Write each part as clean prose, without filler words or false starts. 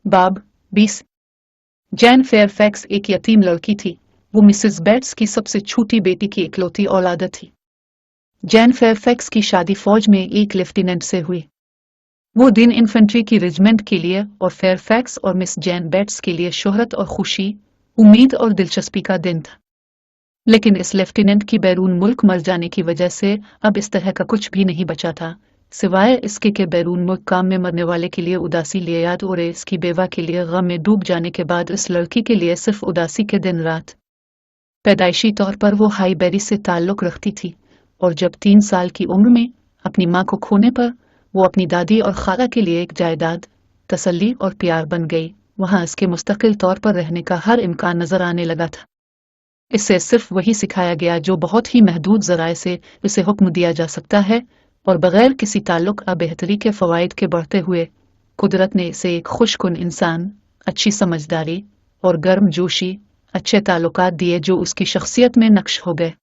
बाब 20। जैन फेयरफैक्स एक यतीम लड़की थी। वो मिसेस बेट्स की सबसे छोटी बेटी की इकलौती औलाद थी। जैन फेयरफैक्स की शादी फौज में एक लेफ्टिनेंट से हुई। वो दिन इन्फेंट्री की रेजिमेंट के लिए और फेयरफैक्स और मिस जैन बेट्स के लिए शोहरत और खुशी, उम्मीद और दिलचस्पी का दिन था। लेकिन इस लेफ्टिनेंट की बैरून मुल्क मर जाने की वजह से अब इस तरह का कुछ भी नहीं बचा था, सिवाय इसके कि बैरून मुल्क काम में मरने वाले के लिए उदासी लिए याद और इसकी बेवा के लिए गम में डूब जाने के बाद इस लड़की के लिए सिर्फ उदासी के दिन रात। पैदाइशी तौर पर वो हाईबेरी से ताल्लुक रखती थी और जब 3 साल की उम्र में अपनी माँ को खोने पर वो अपनी दादी और खाला के लिए एक जायदाद, तसल्ली और प्यार बन गई। वहां इसके मुस्तकिल तौर पर रहने का हर इम्कान नजर आने लगा था। इससे सिर्फ वही सिखाया गया जो बहुत ही महदूद जराए से इसे हुक्म दिया जा सकता है और बगैर किसी ताल्लुक बेहतरी के फवाइद के बढ़ते हुए कुदरत ने इसे एक खुशकुन इंसान, अच्छी समझदारी और गर्म जोशी, अच्छे ताल्लुकात दिए जो उसकी शख्सियत में नक्श हो गए।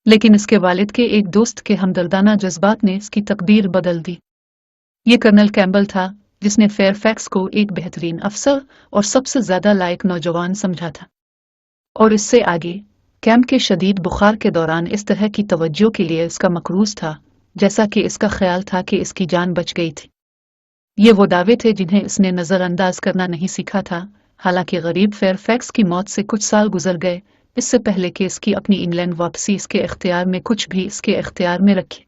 लेकिन इसके वालिद के एक दोस्त के हमदर्दाना जज्बात ने इसकी तकदीर बदल दी। ये कर्नल कैम्बल था जिसने फेयरफैक्स को एक बेहतरीन अफसर और सबसे ज्यादा लायक नौजवान समझा था। और इससे आगे कैंप के शदीद बुखार के दौरान इस तरह की तवज्जो के लिए इसका मकरूज था जैसा कि इसका ख्याल था कि इसकी जान बच गई थी। ये वो दावे थे जिन्हें इसने नज़रअंदाज करना नहीं सीखा था। हालांकि गरीब फेयरफैक्स की मौत से कुछ साल गुजर गए इससे पहले कि इसकी अपनी इंग्लैंड वापसी इसके इख्तियार में कुछ भी इसके इख्तियार में रखी।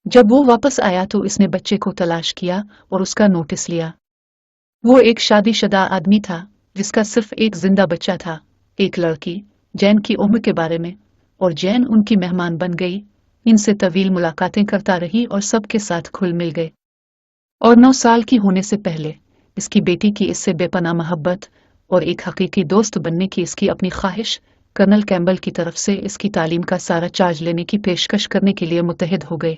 जब वो वापस आया तो इसने बच्चे को तलाश किया और उसका नोटिस लिया। वो एक शादीशुदा आदमी था जिसका सिर्फ एक जिंदा बच्चा था, एक लड़की, जैन की उम्र के बारे में, और जैन उनकी मेहमान बन गई। इनसे तवील मुलाकातें करता रही और सबके साथ खुल मिल गए। और 9 साल की होने से पहले इसकी बेटी की इससे बेपनाह मोहब्बत और एक हकीकी दोस्त बनने की इसकी अपनी ख्वाहिश कर्नल कैम्बल की तरफ से इसकी तालीम का सारा चार्ज लेने की पेशकश करने के लिए मुत्तहिद हो गए।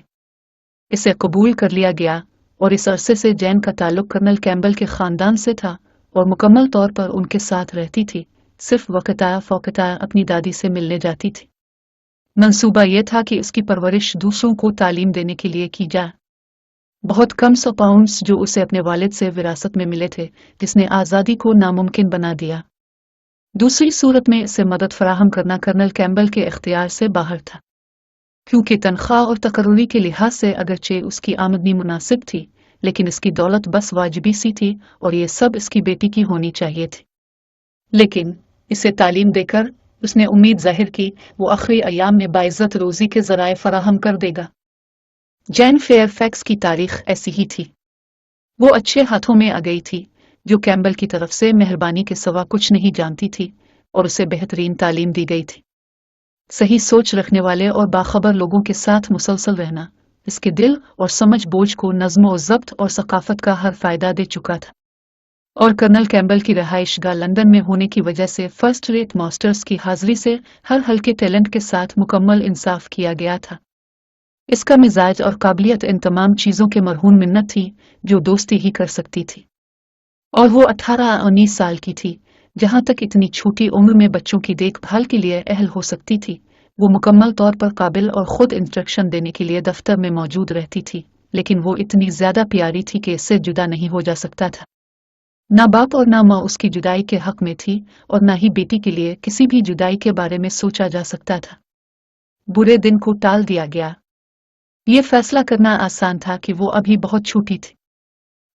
इसे कबूल कर लिया गया और इस अरसे से जैन का ताल्लुक कर्नल कैम्बल के खानदान से था और मुकम्मल तौर पर उनके साथ रहती थी। सिर्फ वक़्ता फ़ौक़ता अपनी दादी से मिलने जाती थी। मंसूबा यह था कि इसकी परवरिश दूसरों को तालीम देने के लिए की जाए। बहुत कम 100 पाउंड्स जो उसे अपने वालिद से विरासत में मिले थे जिसने आज़ादी को नामुमकिन बना दिया। दूसरी सूरत में इसे मदद फराहम करना कर्नल कैम्बल के इख्तियार से बाहर था, क्योंकि तनख्वाह और तकर्री के लिहाज से अगरचे उसकी आमदनी मुनासिब थी, लेकिन इसकी दौलत बस वाजिबी सी थी और ये सब इसकी बेटी की होनी चाहिए थी। लेकिन इसे तालीम देकर उसने उम्मीद जाहिर की वो आखिरी अयाम में बाइज्जत रोजी के जराए फराहम कर देगा। जैन फेयरफैक्स की तारीख ऐसी ही थी। वो अच्छे हाथों में आ गई थी जो कैम्बल की तरफ से मेहरबानी के सिवा कुछ नहीं जानती थी और उसे बेहतरीन तालीम दी गई थी। सही सोच रखने वाले और बाखबर लोगों के साथ मुसलसल रहना इसके दिल और समझ बोझ को नज़्म और ज़ब्त और सकाफत का हर फायदा दे चुका था। और कर्नल कैम्बल की रहाइशगाह लंदन में होने की वजह से फर्स्ट रेट मास्टर्स की हाजिरी से हर हल्के टैलेंट के साथ मुकम्मल इंसाफ किया गया था। इसका मिजाज और काबिलियत इन तमाम चीज़ों के मरहून मिन्नत थी जो दोस्ती ही कर सकती थी। और वो 18-19 साल की थी। जहां तक इतनी छोटी उम्र में बच्चों की देखभाल के लिए अहल हो सकती थी, वो मुकम्मल तौर पर काबिल और खुद इंस्ट्रक्शन देने के लिए दफ्तर में मौजूद रहती थी। लेकिन वो इतनी ज्यादा प्यारी थी कि इससे जुदा नहीं हो जा सकता था। ना बाप और ना माँ उसकी जुदाई के हक में थी और ना ही बेटी के लिए किसी भी जुदाई के बारे में सोचा जा सकता था। बुरे दिन को टाल दिया गया। ये फैसला करना आसान था कि वो अभी बहुत छोटी थी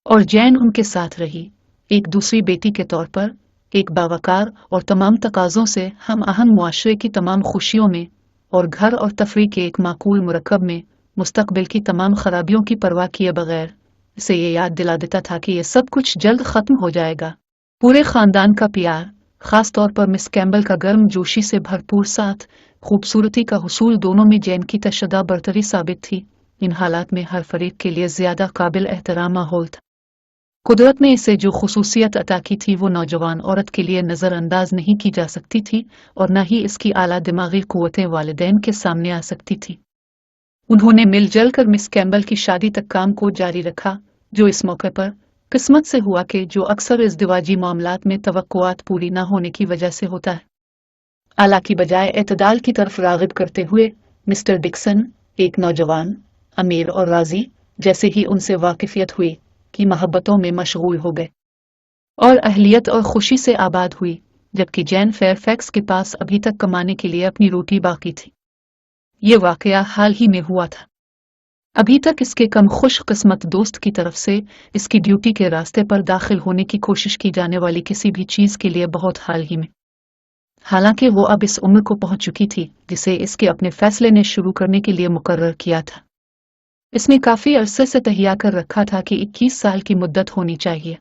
और जैन उनके साथ रही, एक दूसरी बेटी के तौर पर, एक बावकार और तमाम तकाज़ों से हम आहंग मुआशरे की तमाम खुशियों में और घर और तफरीह के एक माकूल मुरक्कब में मुस्तकबिल की तमाम खराबियों की परवाह किए बगैर इसे ये याद दिला देता था कि यह सब कुछ जल्द खत्म हो जाएगा। पूरे खानदान का प्यार, खास तौर पर मिस कैम्बल का गर्म जोशी से भरपूर साथ, खूबसूरती का हुसूल दोनों में जैन की तशद्दा बरतरी साबित थी। इन हालात में हर फरीक के लिए ज्यादा काबिल एहतराम माहौल था। कुदरत ने इसे जो खुसूसियत अता की थी वो नौजवान औरत के लिए नज़रअंदाज नहीं की जा सकती थी और न ही इसकी आला दिमागी कुव्वतें वालिदैन के सामने आ सकती थी। उन्होंने मिलजुल कर मिस कैम्बल की शादी तक काम को जारी रखा, जो इस मौके पर किस्मत से हुआ कि जो अक्सर इज़्दिवाजी मामलात में तवक्कुआत पूरी न होने की वजह से होता है। आला की बजाय एतदाल की तरफ राग़िब करते हुए मिस्टर डिक्सन, एक नौजवान, अमीर और राजी, जैसे ही उनसे वाकिफियत हुई की मोहब्बतों में मशगूल हो गए और अहलियत और खुशी से आबाद हुई, जबकि जैन फेयरफैक्स के पास अभी तक कमाने के लिए अपनी रोटी बाकी थी। ये वाकया हाल ही में हुआ था। अभी तक इसके कम खुश किस्मत दोस्त की तरफ से इसकी ड्यूटी के रास्ते पर दाखिल होने की कोशिश की जाने वाली किसी भी चीज के लिए बहुत हाल ही में। हालांकि वो अब इस उम्र को पहुंच चुकी थी जिसे इसके अपने फैसले ने शुरू करने के लिए मुकर्रर किया था। इसने काफी अरसे से तहिया कर रखा था कि 21 साल की मुद्दत होनी चाहिए।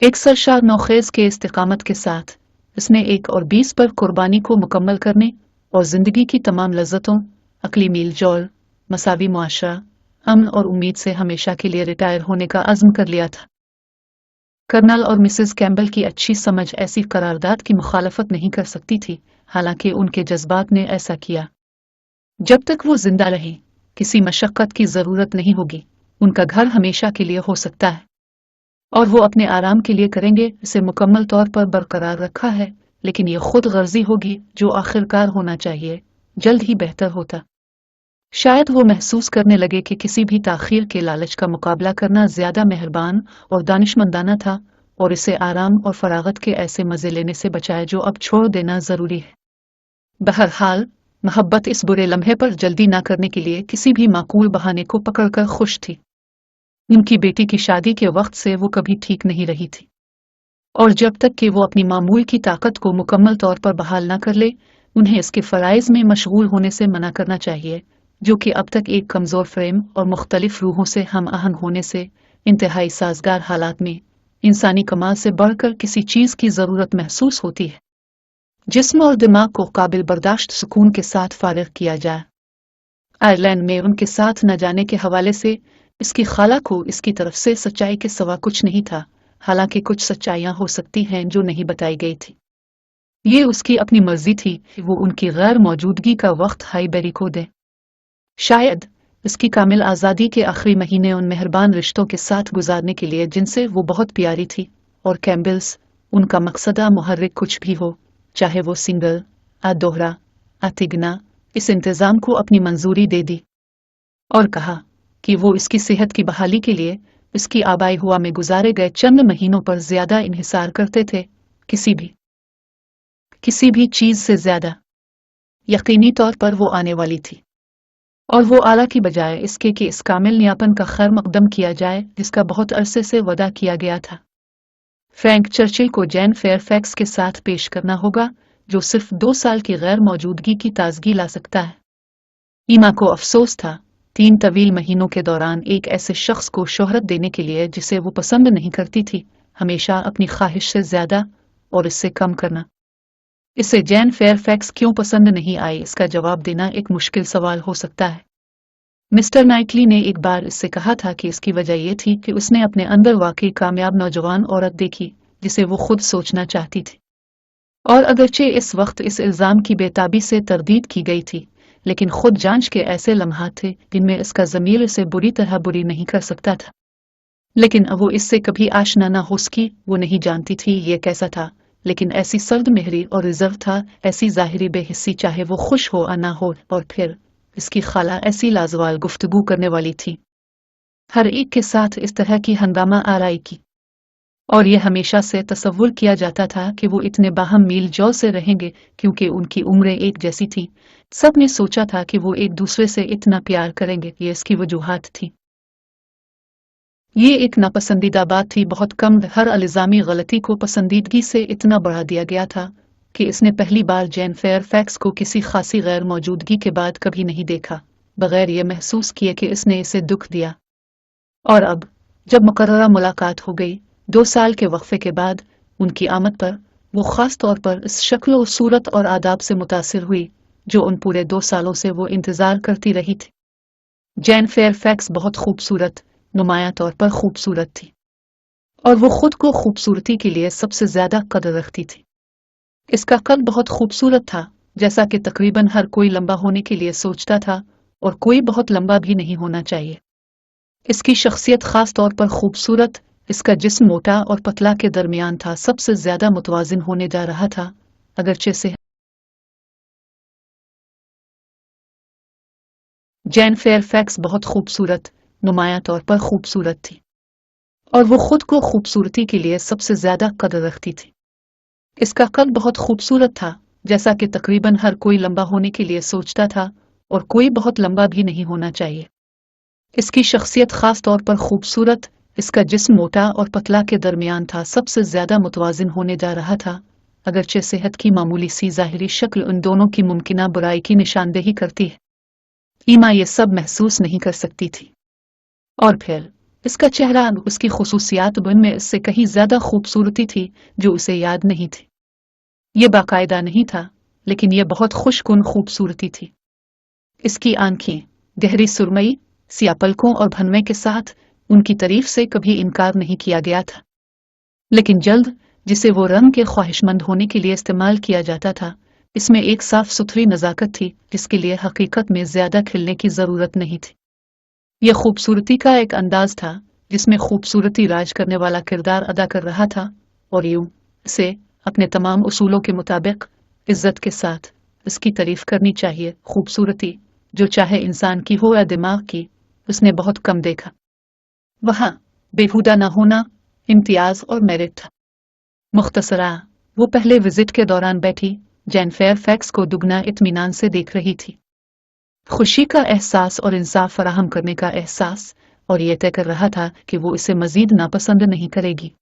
एक सरशार नौखेज के इस्तिकामत के साथ इसने 1 और 20 पर कुर्बानी को मुकम्मल करने और जिंदगी की तमाम लज्जतों, अकली मील जौल, मसावी मुआशरा, अमन और उम्मीद से हमेशा के लिए रिटायर होने का अज़्म कर लिया था। कर्नल और मिसेस कैम्बल की अच्छी समझ ऐसी करारदाद की मुखालफत नहीं कर सकती थी, हालांकि उनके जज्बात ने ऐसा किया। जब तक वो जिंदा रहे, किसी मशक्कत की जरूरत नहीं होगी, उनका घर हमेशा के लिए हो सकता है और वो अपने आराम के लिए करेंगे, इसे मुकम्मल तौर पर बरकरार रखा है, लेकिन ये खुद गर्जी होगी जो आखिरकार होना चाहिए, जल्द ही बेहतर होता। शायद वो महसूस करने लगे कि किसी भी ताखीर के लालच का मुकाबला करना ज्यादा मेहरबान और दानिशमंदाना था और इसे आराम और फरागत के ऐसे मजे लेने से बचाए जो अब छोड़ देना जरूरी है। बहरहाल मोहब्बत इस बुरे लम्हे पर जल्दी ना करने के लिए किसी भी माकूल बहाने को पकड़कर खुश थी। उनकी बेटी की शादी के वक्त से वो कभी ठीक नहीं रही थी और जब तक कि वो अपनी मामूल की ताकत को मुकम्मल तौर पर बहाल ना कर ले, उन्हें इसके फराइज में मशगूल होने से मना करना चाहिए, जो कि अब तक एक कमजोर फ्रेम और मुख्तलिफ रूहों से हम आहंग होने से इंतहाई साजगार हालात में इंसानी कमाल से बढ़कर किसी चीज की जरूरत महसूस होती है। जिस्म और दिमाग को काबिल बर्दाश्त सुकून के साथ फारिग किया जाए। आयरलैंड में उनके साथ न जाने के हवाले से इसकी खाला को इसकी तरफ से सच्चाई के सिवा कुछ नहीं था, हालांकि कुछ सच्चाइयां हो सकती हैं जो नहीं बताई गई थी। ये उसकी अपनी मर्जी थी कि वो उनकी गैर मौजूदगी का वक्त हाईबेरी को दे। शायद इसकी कामिल आज़ादी के आखिरी महीने उन मेहरबान रिश्तों के साथ गुजारने के लिए जिनसे वो बहुत प्यारी थी, और कैम्बल्स उनका मकसदा मुहर्रिक कुछ भी हो, चाहे वो सिंगल, दोहरा, तिगना, इस इंतज़ाम को अपनी मंजूरी दे दी और कहा कि वो इसकी सेहत की बहाली के लिए इसकी आबाई हुआ में गुजारे गए चंद महीनों पर ज्यादा इन्हिसार करते थे, किसी भी चीज से ज्यादा। यकीनी तौर पर वो आने वाली थी और वो आला की बजाय इसके कि इस कामिल नियापन का खैर मकदम किया जाए जिसका बहुत अरसे से वदा किया गया था। फ्रैंक चर्चिल को जैन फेयरफैक्स के साथ पेश करना होगा, जो सिर्फ 2 साल की गैर मौजूदगी की ताजगी ला सकता है। ईमा को अफसोस था 3 तवील महीनों के दौरान एक ऐसे शख्स को शोहरत देने के लिए जिसे वो पसंद नहीं करती थी, हमेशा अपनी ख्वाहिश से ज्यादा और इससे कम करना। इसे जैन फेयरफैक्स क्यों पसंद नहीं आई, इसका जवाब देना एक मुश्किल सवाल हो सकता है। मिस्टर नाइटली ने एक बार इससे कहा था कि इसकी वजह यह थी कि उसने अपने अंदर वाकई कामयाब नौजवान औरत देखी जिसे वो खुद सोचना चाहती थी, और अगरचे इस वक्त इस इल्जाम की बेताबी से तरदीद की गई थी, लेकिन खुद जांच के ऐसे लम्हात थे जिनमें इसका ज़मीर इसे बुरी तरह बुरी नहीं कर सकता था। लेकिन अब वो इससे कभी आशना न हो सकी। वो नहीं जानती थी ये कैसा था, लेकिन ऐसी सर्द मेहरी और रिजर्व था, ऐसी ज़ाहिरी बेहिस्सी चाहे वो खुश हो या ना हो। और फिर इसकी खाला ऐसी लाजवाल गुफ्तगू करने वाली थी, हर एक के साथ इस तरह की हंगामा आराई की, और यह हमेशा से तसव्वुर किया जाता था कि वो इतने बाहम मील जौ से रहेंगे क्योंकि उनकी उम्रें एक जैसी थी। सब ने सोचा था कि वो एक दूसरे से इतना प्यार करेंगे, ये इसकी वजूहात थी। ये एक नापसंदीदा बात थी, बहुत कम हर अल्जामी गलती को पसंदीदगी से इतना बढ़ा दिया गया था कि इसने पहली बार जैन फेयरफैक्स को किसी खासी गैर मौजूदगी के बाद कभी नहीं देखा बगैर ये महसूस किए कि इसने इसे दुख दिया। और अब जब मुकर्ररा मुलाकात हो गई 2 साल के वक्फे के बाद, उनकी आमद पर वो खास तौर पर इस शक्ल और सूरत और आदाब से मुतासिर हुई जो उन पूरे 2 सालों से वो इंतजार करती रही थी। जैन फेयरफैक्स बहुत खूबसूरत, नुमाया तौर पर खूबसूरत थी, और वो खुद को खूबसूरती के लिए सबसे ज्यादा कदर रखती थी। इसका कद बहुत खूबसूरत था, जैसा कि तकरीबन हर कोई लंबा होने के लिए सोचता था, और कोई बहुत लंबा भी नहीं होना चाहिए। इसकी शख्सियत खास तौर पर खूबसूरत, इसका जिस्म मोटा और पतला के दरमियान था, सबसे ज्यादा मुतवाजिन होने जा रहा था, अगरचे से। जैन फेयरफैक्स बहुत खूबसूरत, नुमाया तौर पर खूबसूरत थी, और वो खुद को खूबसूरती के लिए सबसे ज्यादा कदर रखती थी। इसका कद बहुत खूबसूरत था, जैसा कि तकरीबन हर कोई लंबा होने के लिए सोचता था, और कोई बहुत लंबा भी नहीं होना चाहिए। इसकी शख्सियत खास तौर पर खूबसूरत, इसका जिस्म मोटा और पतला के दरमियान था, सबसे ज्यादा मुतवाजिन होने जा रहा था, अगरचे सेहत की मामूली सी जाहिरी शक्ल उन दोनों की मुमकिना बुराई की निशानदेही करती है। ईमा ये सब महसूस नहीं कर सकती थी। और फिर इसका चेहरा उसकी खुसूसियात में इससे कहीं ज्यादा खूबसूरती थी जो उसे याद नहीं थी। ये बाकायदा नहीं था, लेकिन यह बहुत खुशकुन खूबसूरती थी। इसकी आंखें गहरी सुरमई, सिया पलकों और भनवे के साथ, उनकी तारीफ से कभी इनकार नहीं किया गया था। लेकिन जल्द जिसे वो रंग के ख्वाहिशमंद होने के लिए इस्तेमाल किया जाता था, इसमें एक साफ सुथरी नजाकत थी जिसके लिए हकीकत में ज्यादा खिलने की जरूरत नहीं थी। यह खूबसूरती का एक अंदाज था जिसमें खूबसूरती राज करने वाला किरदार अदा कर रहा था, और यूं इसे अपने तमाम उसूलों के मुताबिक इज्जत के साथ इसकी तारीफ करनी चाहिए। खूबसूरती जो चाहे इंसान की हो या दिमाग की, उसने बहुत कम देखा। वहां बेहुदा न होना इम्तियाज और मेरिट था। मुख्तसरा वो पहले विजिट के दौरान बैठी जैन फेयरफैक्स को दुगना इत्मीनान से देख रही थी। खुशी का एहसास और इंसाफ फराहम करने का एहसास, और ये तय कर रहा था कि वो इसे मजीद नापसंद नहीं करेगी।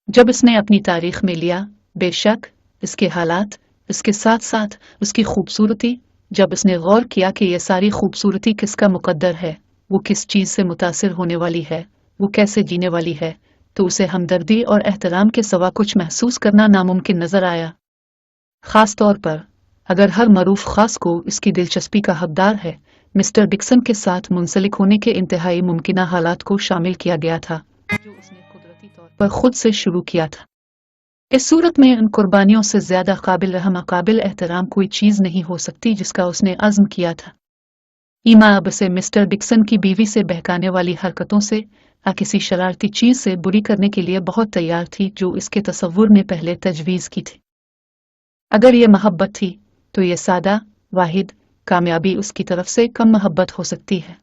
जब इसने अपनी तारीख में लिया, बेशक इसके हालात, इसके साथ साथ उसकी खूबसूरती, जब इसने गौर किया कि यह सारी खूबसूरती किसका मुकद्दर है, वो किस चीज से मुतासिर होने वाली है, वो कैसे जीने वाली है, तो उसे हमदर्दी और एहतराम के सिवा कुछ महसूस करना नामुमकिन नजर आया। खास तौर पर अगर हर मरूफ खास को इसकी दिलचस्पी का हकदार है। मिस्टर डिक्सन के साथ मुंसलिक होने के इंतहाई मुमकिना हालात को शामिल किया गया था जो उसने कुदरती तौर पर खुद से शुरू किया था। इस सूरत में उन कुर्बानियों से ज्यादा काबिल रहम काबिल एहतराम कोई चीज नहीं हो सकती जिसका उसने अज़्म किया था। ईमा अब से मिस्टर डिक्सन की बीवी से बहकाने वाली हरकतों से या किसी शरारती चीज से बुरी करने के लिए बहुत तैयार थी जो इसके तसव्वुर ने पहले तजवीज की थी। अगर ये मोहब्बत थी तो ये सादा वाहिद कामयाबी उसकी तरफ से कम मोहब्बत हो सकती है।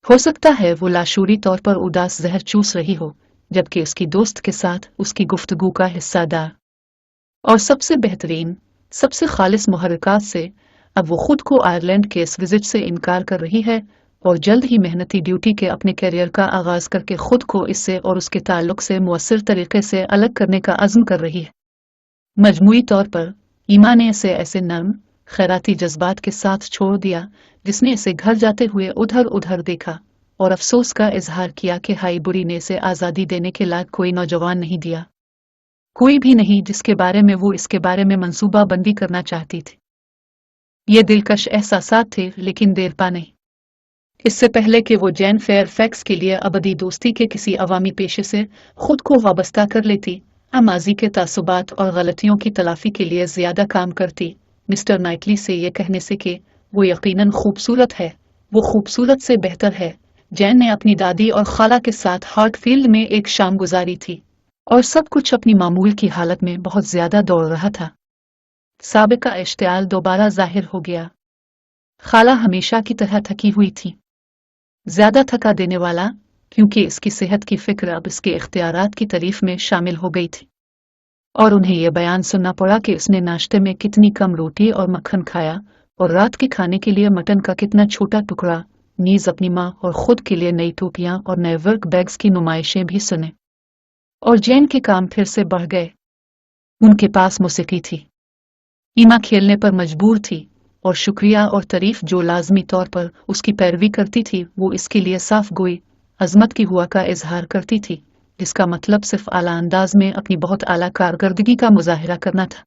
हो सकता है वो लाशूरी तौर पर उदास जहर चूस रही हो, जबकि उसकी दोस्त के साथ उसकी गुफ्तगू का हिस्सादार और सबसे बेहतरीन, सबसे खालिस मुहर्रिकात से अब वो खुद को आयरलैंड के इस विजिट से इनकार कर रही है और जल्द ही मेहनती ड्यूटी के अपने करियर का आगाज करके खुद को इससे और उसके ताल्लुक से मुअस्सिर तरीके से अलग करने का अज़्म कर रही है। मजमूई तौर पर ईमा ने इसे ऐसे नर्म खैराती जज्बात के साथ छोड़ दिया जिसने इसे घर जाते हुए उधर उधर देखा और अफसोस का इजहार किया कि हाई बुरी ने इसे आज़ादी देने के लायक कोई नौजवान नहीं दिया, कोई भी नहीं जिसके बारे में वो इसके बारे में मंसूबा बंदी करना चाहती थी। ये दिलकश एहसासात थे, लेकिन देर पा नहीं। इससे पहले कि वो जैन फेयरफैक्स के लिए अबदी दोस्ती के किसी अवामी पेशे से खुद को वाबस्ता कर लेती, माजी के तासुबात और गलतियों की तलाफी के लिए ज्यादा काम करती, मिस्टर नाइटली से ये कहने से कि वो यकीनन खूबसूरत है, वो खूबसूरत से बेहतर है, जैन ने अपनी दादी और खाला के साथ हार्टफील्ड में एक शाम गुजारी थी और सब कुछ अपनी मामूल की हालत में बहुत ज्यादा दौड़ रहा था। साबिका इश्तियाल दोबारा जाहिर हो गया। खाला हमेशा की तरह थकी हुई थी, ज्यादा थका देने वाला, क्योंकि इसकी सेहत की फिक्र अब इसके इख्तियारात की तारीफ में शामिल हो गई थी और उन्हें यह बयान सुनना पड़ा कि उसने नाश्ते में कितनी कम रोटी और मक्खन खाया और रात के खाने के लिए मटन का कितना छोटा टुकड़ा, नीज अपनी माँ और खुद के लिए नई टोपियां और नए वर्क बैग्स की नुमाइशें भी सुने। और जैन के काम फिर से बढ़ गए। उनके पास मौसीकी थी, ईमा खेलने पर मजबूर थी और शुक्रिया और तारीफ जो लाजमी तौर पर उसकी पैरवी करती थी वो इसके लिए साफ गोई अजमत की हुआ का इजहार करती थी, जिसका मतलब सिर्फ आला अंदाज में अपनी बहुत आला कारकर्दगी का मुजाहिरा करना था।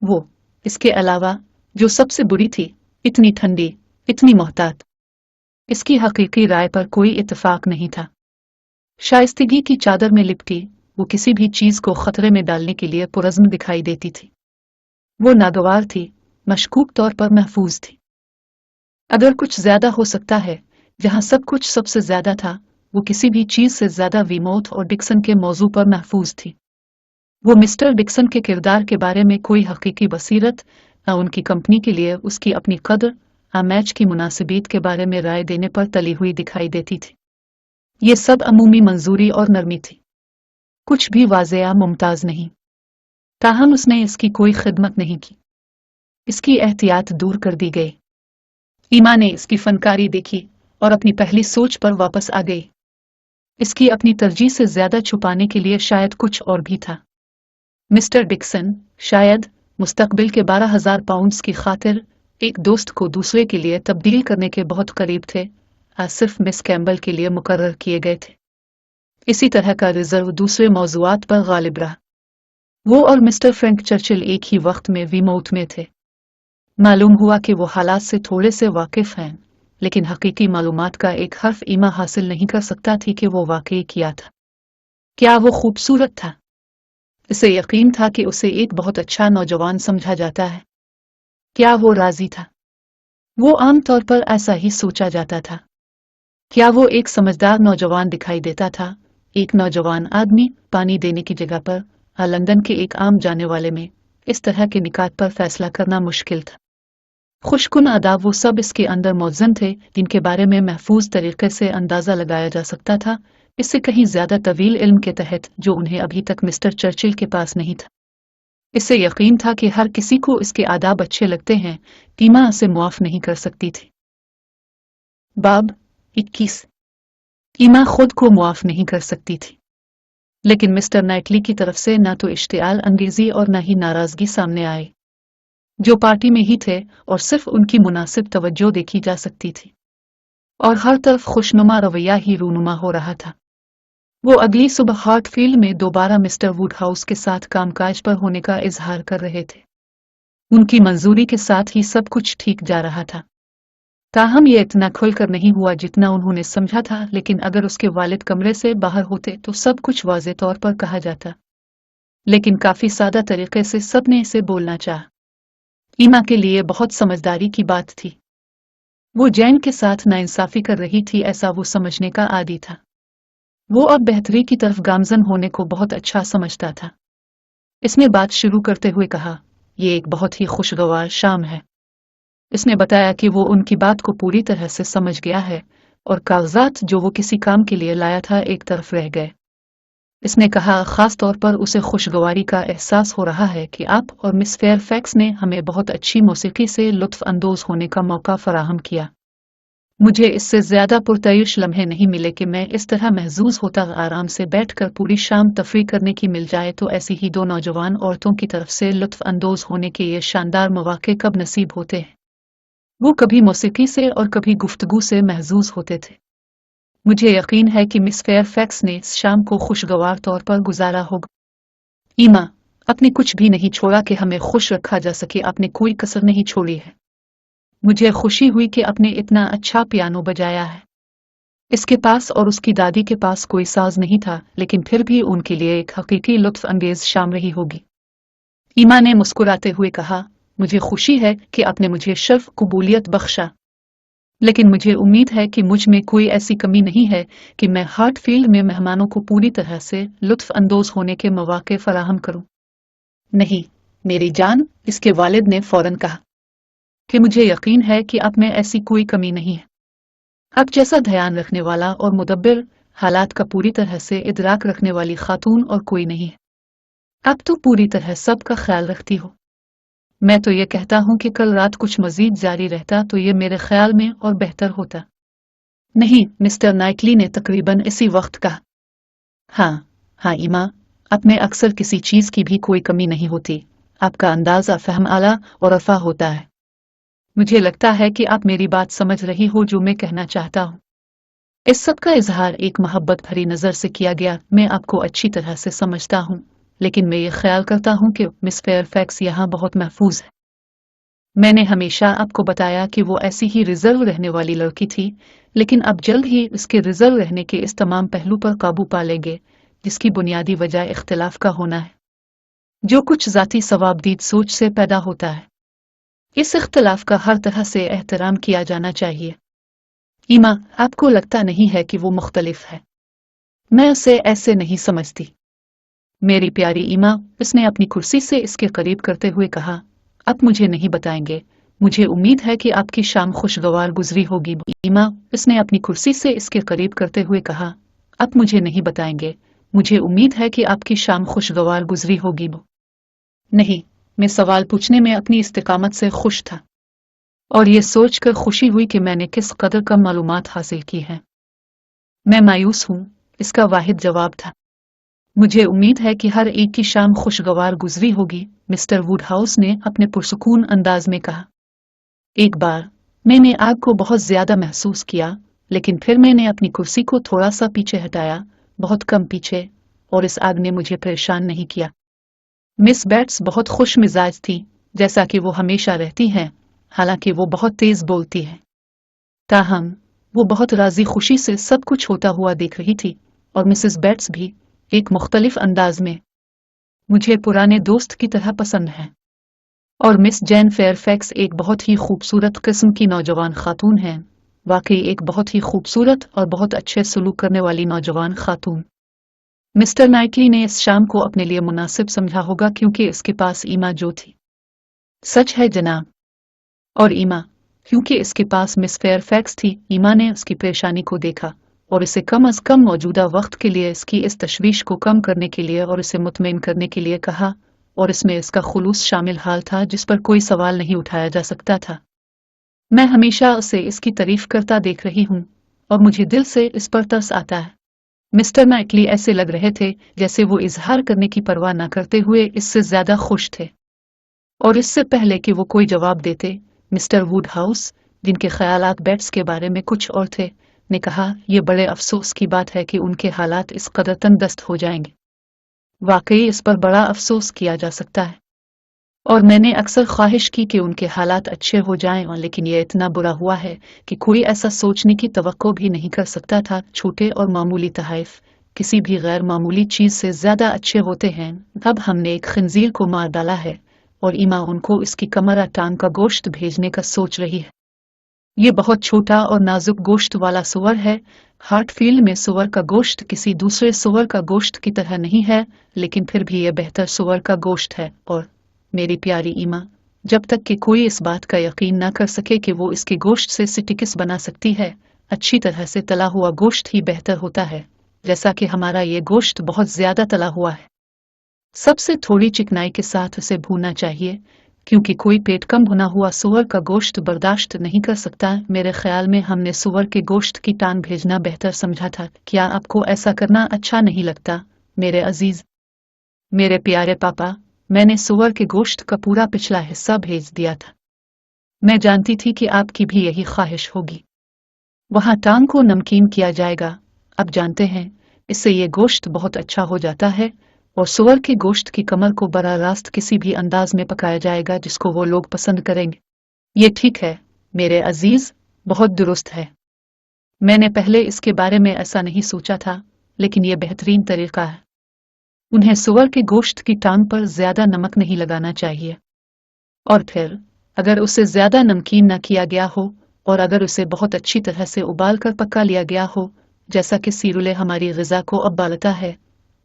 वो इसके अलावा जो सबसे बुरी थी, इतनी ठंडी, इतनी मोहतात। इसकी हकीकी राय पर कोई इत्तेफाक नहीं था। शाइस्तगी की चादर में लिपटी वो किसी भी चीज को खतरे में डालने के लिए पुरज़्म दिखाई देती थी। वो नागवार थी, मशकूक तौर पर महफूज थी। अगर कुछ ज्यादा हो सकता है, जहां सब कुछ सबसे ज्यादा था, वो किसी भी चीज से ज्यादा वीमोथ और डिक्सन के मौजू पर महफूज थी। वो मिस्टर डिक्सन के किरदार के बारे में कोई हकीकी बसीरत न उनकी कंपनी के लिए उसकी अपनी कदर मैच की मुनासिबियत के बारे में राय देने पर तली हुई दिखाई देती थी। ये सब अमूमी मंजूरी और नरमी थी, कुछ भी वाज़ेह मुमताज़ नहीं। ताहम उसने इसकी कोई खिदमत नहीं की, इसकी एहतियात दूर कर दी गई। ईमा ने इसकी फनकारी देखी और अपनी पहली सोच पर वापस आ गई। इसकी अपनी तरजीह से ज्यादा छुपाने के लिए शायद कुछ और भी था। मिस्टर डिक्सन शायद मुस्तकबिल के 12,000 पाउंड्स की खातिर एक दोस्त को दूसरे के लिए तब्दील करने के बहुत करीब थे, आज सिर्फ मिस कैम्बल के लिए मुकर्रर किए गए थे। इसी तरह का रिजर्व दूसरे मौज़ूआत पर गालिब रहा। वो और मिस्टर फ्रैंक चर्चिल एक ही वक्त में वीमौत में थे। मालूम हुआ कि वो हालात से थोड़े से वाकिफ हैं, लेकिन हकीकी मालूमात का एक हर्फ ईमा हासिल नहीं कर सकता थी कि वो वाकई किया था। क्या वो खूबसूरत था? इसे यकीन था कि उसे एक बहुत अच्छा नौजवान समझा जाता है। क्या वो राजी था? वो आम तौर पर ऐसा ही सोचा जाता था। क्या वो एक समझदार नौजवान दिखाई देता था? एक नौजवान आदमी पानी देने की जगह पर लंदन के एक आम जाने वाले में इस तरह के निकात पर फैसला करना मुश्किल था। खुशकुन आदाब वो सब इसके अंदर मौजूद थे जिनके बारे में महफूज तरीके से अंदाजा लगाया जा सकता था, इससे कहीं ज्यादा तवील इल्म के तहत जो उन्हें अभी तक मिस्टर चर्चिल के पास नहीं था। इससे यकीन था कि हर किसी को इसके आदाब अच्छे लगते हैं, टीमा इसे मुआफ नहीं कर सकती थी। बाब 21। ईमा खुद को मुआफ नहीं कर सकती थी, लेकिन मिस्टर नाइटली की तरफ से न तो इश्तियाल अंगेजी और न ही नाराजगी सामने आई, जो पार्टी में ही थे और सिर्फ उनकी मुनासिब तवज्जो देखी जा सकती थी, और हर तरफ खुशनुमा रवैया ही रूनुमा हो रहा था। वो अगली सुबह हार्टफील्ड में दोबारा मिस्टर वुडहाउस के साथ कामकाज पर होने का इजहार कर रहे थे। उनकी मंजूरी के साथ ही सब कुछ ठीक जा रहा था। ताहम ये इतना खुलकर नहीं हुआ जितना उन्होंने समझा था, लेकिन अगर उसके वालिद कमरे से बाहर होते तो सब कुछ वाज़े तौर पर कहा जाता। लेकिन काफी सादा तरीके से सबने इसे बोलना चाहा। ईमा के लिए बहुत समझदारी की बात थी। वो जैन के साथ नाइंसाफी कर रही थी, ऐसा वो समझने का आदी था। वो अब बेहतरी की तरफ गामजन होने को बहुत अच्छा समझता था। इसने बात शुरू करते हुए कहा, ये एक बहुत ही खुशगवार शाम है। इसने बताया कि वो उनकी बात को पूरी तरह से समझ गया है और कागजात जो वो किसी काम के लिए लाया था एक तरफ रह गए। इसने कहा, खास तौर पर उसे खुशगवारी का एहसास हो रहा है कि आप और मिस फेयरफैक्स ने हमें बहुत अच्छी मौसीकी से लुत्फ अंदोज होने का मौका फराहम किया। मुझे इससे ज्यादा पुरतयुश लम्हे नहीं मिले कि मैं इस तरह महजूज होता आराम से बैठकर पूरी शाम तफरी करने की मिल जाए, तो ऐसी ही दो नौजवान औरतों की तरफ से लुत्फ अंदोज होने के ये शानदार मौके कब नसीब होते हैं। वो कभी मौसीकी से और कभी गुफ्तगू से महजूज होते थे। मुझे यकीन है कि मिस फेयरफैक्स ने इस शाम को खुशगवार तौर पर गुजारा होगा। ईमा, आपने कुछ भी नहीं छोड़ा कि हमें खुश रखा जा सके, आपने कोई कसर नहीं छोड़ी है। मुझे खुशी हुई कि आपने इतना अच्छा पियानो बजाया है। इसके पास और उसकी दादी के पास कोई साज नहीं था, लेकिन फिर भी उनके लिए एक हकीकी लुत्फ अंगेज शाम रही होगी। ईमा ने मुस्कुराते हुए कहा, मुझे खुशी है कि आपने मुझे शर्फ कबूलियत बख्शा, लेकिन मुझे उम्मीद है कि मुझ में कोई ऐसी कमी नहीं है कि मैं हार्टफील्ड में मेहमानों को पूरी तरह से लुत्फ अंदोज होने के मौके फराहम करूं। नहीं मेरी जान, इसके वालिद ने फौरन कहा, कि मुझे यकीन है कि आप में ऐसी कोई कमी नहीं है। आप जैसा ध्यान रखने वाला और मुदब्बिर, हालात का पूरी तरह से इदराक रखने वाली खातून और कोई नहीं है। आप तो पूरी तरह सबका ख्याल रखती हो। मैं तो ये कहता हूं कि कल रात कुछ मजीद जारी रहता तो ये मेरे ख्याल में और बेहतर होता। नहीं, मिस्टर नाइटली ने तकरीबन इसी वक्त कहा। हाँ ईमा, आप में अक्सर किसी चीज की भी कोई कमी नहीं होती। आपका अंदाजा फहम आला और रफा होता है। मुझे लगता है कि आप मेरी बात समझ रही हो जो मैं कहना चाहता हूँ। इस सब का इजहार एक मोहब्बत भरी नजर से किया गया। मैं आपको अच्छी तरह से समझता हूँ, लेकिन मैं ये ख्याल करता हूँ कि मिस फेयरफैक्स यहाँ बहुत महफूज है। मैंने हमेशा आपको बताया कि वो ऐसी ही रिजर्व रहने वाली लड़की थी, लेकिन अब जल्द ही उसके रिजर्व रहने के इस तमाम पहलू पर काबू पा लेंगे, जिसकी बुनियादी वजह इख्तिलाफ का होना है, जो कुछ जाती सवाबदीद सोच से पैदा होता है। इस इख्तिलाफ का हर तरह से एहतराम किया जाना चाहिए। ईमा, आपको लगता नहीं है कि वो मुख्तलिफ है? मैं उसे ऐसे नहीं समझती। मेरी प्यारी ईमा, उसने अपनी कुर्सी से इसके करीब करते हुए कहा, आप मुझे नहीं बताएंगे। मुझे उम्मीद है कि आपकी शाम खुशगवार गुजरी होगी। ईमा, उसने अपनी कुर्सी से इसके करीब करते हुए कहा, आप मुझे नहीं बताएंगे? मुझे उम्मीद है कि आपकी शाम खुशगवार गुजरी होगी। वो नहीं, मैं सवाल पूछने में अपनी इस्तिकामत से खुश था और ये सोचकर खुशी हुई कि मैंने किस कदर कम मालूमात हासिल की हैं। मैं मायूस हूँ, इसका वाहिद जवाब था। मुझे उम्मीद है कि हर एक की शाम खुशगवार गुजरी होगी, मिस्टर वुडहाउस ने अपने पुरसुकून अंदाज में कहा। एक बार मैंने आग को बहुत ज्यादा महसूस किया, लेकिन फिर मैंने अपनी कुर्सी को थोड़ा सा पीछे हटाया, बहुत कम पीछे, और इस आग ने मुझे परेशान नहीं किया। मिस बैट्स बहुत खुश मिजाज थी, जैसा कि वो हमेशा रहती हैं, हालांकि वो बहुत तेज बोलती है। ताहम वो बहुत राजी खुशी से सब कुछ होता हुआ देख रही थी, और मिसेस बैट्स भी एक मुख्तलिफ अंदाज में। मुझे पुराने दोस्त की तरह पसंद है, और मिस जैन फेयरफैक्स एक बहुत ही खूबसूरत किस्म की नौजवान खातून हैं, वाकई एक बहुत ही खूबसूरत और बहुत अच्छे सलूक करने वाली नौजवान खातून। मिस्टर नाइटली ने इस शाम को अपने लिए मुनासिब समझा होगा क्योंकि इसके पास ईमा जो थी। सच है जनाब। और ईमा, क्योंकि इसके पास मिस फेयरफैक्स थी। ईमा ने उसकी परेशानी को देखा और इसे कम अज कम मौजूदा वक्त के लिए इसकी इस तशवीश को कम करने के लिए और इसे मुतमईन करने के लिए कहा, और इसमें इसका खुलूस शामिल हाल था जिस पर कोई सवाल नहीं उठाया जा सकता था। मैं हमेशा उसे इसकी तारीफ करता देख रही हूँ और मुझे दिल से इस पर तरस आता है। मिस्टर नाइटली ऐसे लग रहे थे जैसे वो इजहार करने की परवाह न करते हुए इससे ज्यादा खुश थे। और इससे पहले कि वो कोई जवाब देते, मिस्टर वुडहाउस, जिनके ख्यालात बैट्स के बारे में कुछ और थे, ने कहा, यह बड़े अफसोस की बात है कि उनके हालात इस कदर तंगदस्त हो जाएंगे। वाकई इस पर बड़ा अफसोस किया जा सकता है, और मैंने अक्सर ख्वाहिश की कि उनके हालात अच्छे हो जाएं, लेकिन यह इतना बुरा हुआ है कि कोई ऐसा सोचने की तवक्को भी नहीं कर सकता था। छोटे और मामूली तहाइफ किसी भी गैर मामूली चीज से ज्यादा अच्छे होते हैं। अब हमने एक खंजीर को मार डाला है और ईमा उनको इसकी कमरा टांग का गोश्त भेजने का सोच रही है। ये बहुत छोटा और नाजुक गोश्त वाला सुअर है। हार्टफील्ड में सुअर का गोश्त किसी दूसरे सुअर का गोश्त की तरह नहीं है, लेकिन फिर भी यह बेहतर सुअर का गोश्त है। और मेरी प्यारी ईमा, जब तक कि कोई इस बात का यकीन न कर सके कि वो इसके गोश्त से स्टिक्स बना सकती है, अच्छी तरह से तला हुआ गोश्त ही बेहतर होता है, जैसा कि हमारा ये गोश्त बहुत ज्यादा तला हुआ है। सबसे थोड़ी चिकनाई के साथ उसे भूनना चाहिए, क्योंकि कोई पेट कम भुना हुआ सुअर का गोश्त बर्दाश्त नहीं कर सकता। मेरे ख्याल में हमने सुअर के गोश्त की टांग भेजना बेहतर समझा था। क्या आपको ऐसा करना अच्छा नहीं लगता, मेरे अजीज? मेरे प्यारे पापा, मैंने सुअर के गोश्त का पूरा पिछला हिस्सा भेज दिया था। मैं जानती थी कि आपकी भी यही ख्वाहिश होगी। वहां टांग को नमकीन किया जाएगा, अब जानते हैं, इससे ये गोश्त बहुत अच्छा हो जाता है, और सुअर के गोश्त की कमर को बराह रास्त किसी भी अंदाज में पकाया जाएगा जिसको वो लोग पसंद करेंगे। ये ठीक है मेरे अजीज, बहुत दुरुस्त है। मैंने पहले इसके बारे में ऐसा नहीं सोचा था, लेकिन यह बेहतरीन तरीका है। उन्हें सुअर के गोश्त की टांग पर ज्यादा नमक नहीं लगाना चाहिए, और फिर अगर उसे ज्यादा नमकीन न किया गया हो और अगर उसे बहुत अच्छी तरह से उबाल कर पका लिया गया हो, जैसा कि सीरुले हमारी ग़िज़ा को उबालता है,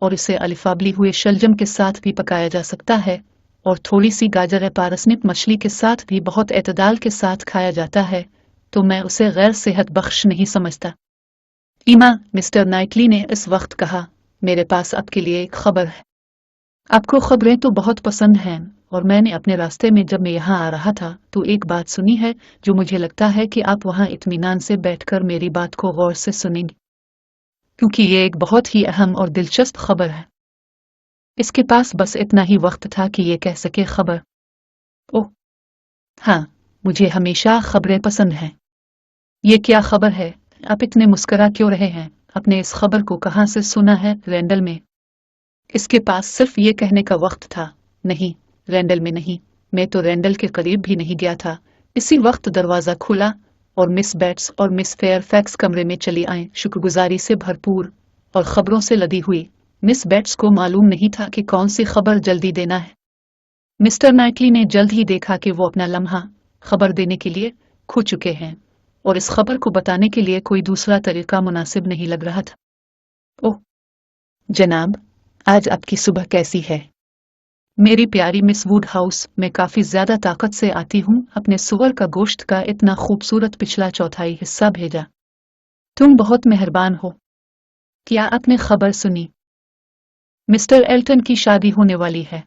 और इसे अलिफाबली हुए शलजम के साथ भी पकाया जा सकता है, और थोड़ी सी गाजर पारसनिक मछली के साथ भी बहुत एतदाल के साथ खाया जाता है, तो मैं उसे गैर सेहत बख्श नहीं समझता। ईमा, मिस्टर नाइटली ने इस वक्त कहा, मेरे पास आपके लिए एक खबर है। आपको खबरें तो बहुत पसंद हैं, और मैंने अपने रास्ते में जब मैं यहाँ आ रहा था तो एक बात सुनी है जो मुझे लगता है कि आप वहाँ इत्मीनान से बैठकर मेरी बात को गौर से सुनेंगे, क्योंकि ये एक बहुत ही अहम और दिलचस्प खबर है। इसके पास बस इतना ही वक्त था कि ये कह सके, खबर? ओह हाँ, मुझे हमेशा खबरें पसंद हैं। ये क्या खबर है? आप इतने मुस्करा क्यों रहे हैं? आपने इस खबर को कहाँ से सुना है? रैंडल में। इसके पास सिर्फ ये कहने का वक्त था। नहीं, रैंडल में नहीं, मैं तो रैंडल के करीब भी नहीं गया था। इसी वक्त दरवाजा खुला और मिस बैट्स और मिस फेयरफैक्स कमरे में चली आईं, शुक्रगुजारी से भरपूर और खबरों से लदी हुई। मिस बैट्स को मालूम नहीं था कि कौन सी खबर जल्दी देना है। मिस्टर नाइटली ने जल्द ही देखा कि वो अपना लम्हा खबर देने के लिए खो चुके हैं, और इस खबर को बताने के लिए कोई दूसरा तरीका मुनासिब नहीं लग रहा था। ओह जनाब, आज आपकी सुबह कैसी है? मेरी प्यारी मिस वुडहाउस, मैं काफी ज्यादा ताकत से आती हूँ। अपने सुअर का गोश्त का इतना खूबसूरत पिछला चौथाई हिस्सा भेजा। तुम बहुत मेहरबान हो। क्या आपने खबर सुनी? मिस्टर एल्टन की शादी होने वाली है।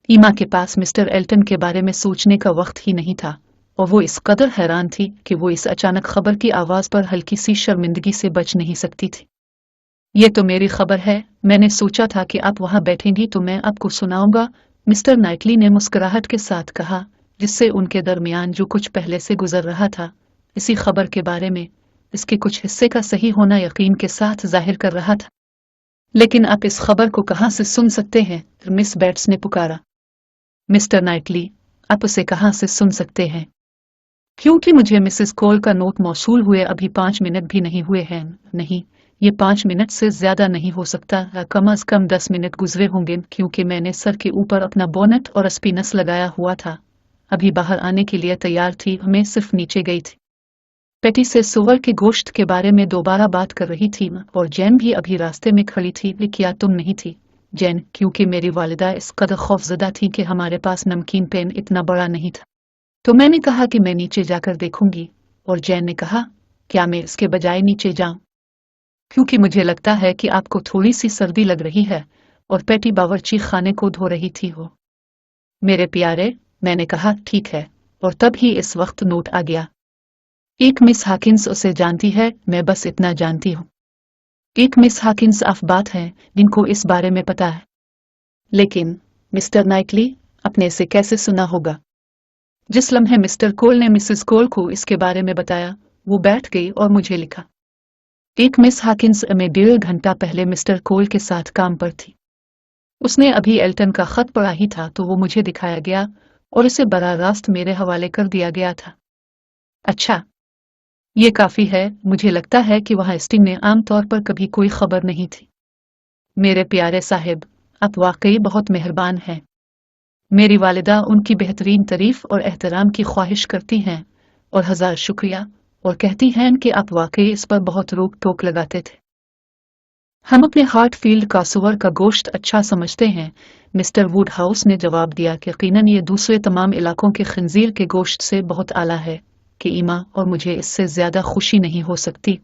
ईमा के पास मिस्टर एल्टन के बारे में सोचने का वक्त ही नहीं था और वो इस कदर हैरान थी कि वो इस अचानक खबर की आवाज पर हल्की सी शर्मिंदगी से बच नहीं सकती थी। ये तो मेरी खबर है, मैंने सोचा था कि आप वहां बैठेंगी तो मैं आपको सुनाऊंगा, मिस्टर नाइटली ने मुस्कुराहट के साथ कहा, जिससे उनके दरमियान जो कुछ पहले से गुजर रहा था इसी खबर के बारे में इसके कुछ हिस्से का सही होना यकीन के साथ जाहिर कर रहा था। लेकिन आप इस खबर को कहां से सुन सकते हैं? मिस बेट्स ने पुकारा। मिस्टर नाइटली, आप उसे कहां से सुन सकते हैं? क्योंकि मुझे मिसेस कोल का नोट मौसूल हुए अभी 5 मिनट भी नहीं हुए हैं। नहीं, ये 5 मिनट से ज्यादा नहीं हो सकता, कम से कम 10 मिनट गुजरे होंगे क्योंकि मैंने सर के ऊपर अपना बोनट और स्पिनस लगाया हुआ था, अभी बाहर आने के लिए तैयार थी, मैं सिर्फ नीचे गई थी। पेटी से सुअर के गोश्त के बारे में दोबारा बात कर रही थी और जैन भी अभी रास्ते में खड़ी थी। क्या तुम नहीं थी जैन? क्योंकि मेरी वालिदा इस कदर खौफजदा थी कि हमारे पास नमकीन पेन इतना बड़ा नहीं था, तो मैंने कहा कि मैं नीचे जाकर देखूंगी। और जैन ने कहा, क्या मैं इसके बजाय नीचे जाऊं? क्योंकि मुझे लगता है कि आपको थोड़ी सी सर्दी लग रही है। और पेटी बावर्ची खाने को धो रही थी। हो मेरे प्यारे, मैंने कहा, ठीक है। और तब ही इस वक्त नोट आ गया। एक मिस हाकिंस उसे जानती है, मैं बस इतना जानती हूँ। एक मिस हाकिंस अफबात है जिनको इस बारे में पता है। लेकिन मिस्टर नाइटली, अपने से कैसे सुना होगा? जिस लम्हे मिस्टर कोल ने मिसेस कोल को इसके बारे में बताया, वो बैठ गई और मुझे लिखा। एक मिस हाकिंस में 1.5 घंटा पहले मिस्टर कोल के साथ काम पर थी। उसने अभी एल्टन का खत पढ़ा ही था तो वो मुझे दिखाया गया और इसे बराह रास्त मेरे हवाले कर दिया गया था। अच्छा, ये काफी है। मुझे लगता है कि वहां स्टिंग ने आमतौर पर कभी कोई खबर नहीं थी। मेरे प्यारे साहिब, आप वाकई बहुत मेहरबान हैं। मेरी वालिदा उनकी बेहतरीन तारीफ और एहतराम की ख्वाहिश करती हैं और 1000 शुक्रिया, और कहती हैं कि आप वाकई इस पर बहुत रोक टोक लगाते थे। हम अपने हार्टफील्ड का सुअर का गोश्त अच्छा समझते हैं, मिस्टर वुडहाउस ने जवाब दिया कि यकीनन ये दूसरे तमाम इलाकों के खंजीर के गोश्त से बहुत आला है कि ईमा और मुझे इससे ज्यादा खुशी नहीं हो सकती।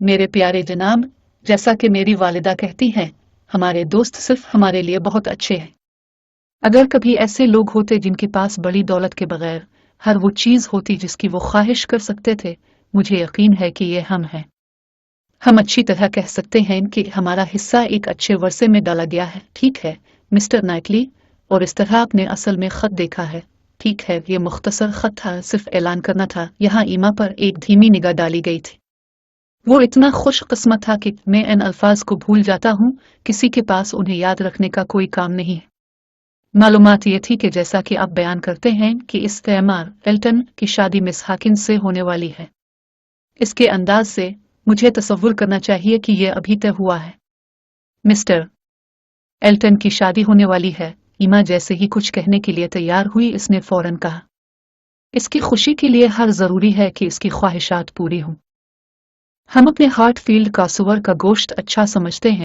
मेरे प्यारे जनाब, जैसा कि मेरी वालिदा कहती हैं, हमारे दोस्त सिर्फ हमारे लिए बहुत अच्छे हैं। अगर कभी ऐसे लोग होते जिनके पास बड़ी दौलत के बगैर हर वो चीज होती जिसकी वो ख्वाहिश कर सकते थे, मुझे यकीन है कि ये हम हैं। हम अच्छी तरह कह सकते हैं कि हमारा हिस्सा एक अच्छे वर्षे में डाला गया है। ठीक है मिस्टर नाइटली, और इस तरह आपने असल में खत देखा है। ठीक है, ये मुख्तसर खत था, सिर्फ ऐलान करना था। यहाँ ईमा पर एक धीमी निगाह डाली गई थी। वो इतना खुशकिस्मत था कि मैं इन अल्फाज को भूल जाता हूँ, किसी के पास उन्हें याद रखने का कोई काम नहीं है। मालूमात ये थी कि जैसा कि आप बयान करते हैं कि इस तैमार एल्टन की शादी मिस हाकिंस से होने वाली है। इसके अंदाज से मुझे तसव्वुर करना चाहिए कि यह अभी तय हुआ है। मिस्टर एल्टन की शादी होने वाली है। ईमा जैसे ही कुछ कहने के लिए तैयार हुई, इसने फौरन कहा, इसकी खुशी के लिए हर जरूरी है कि इसकी ख्वाहिशात पूरी हों। हम अपने हार्टफील्ड का सुअर का गोश्त अच्छा समझते हैं।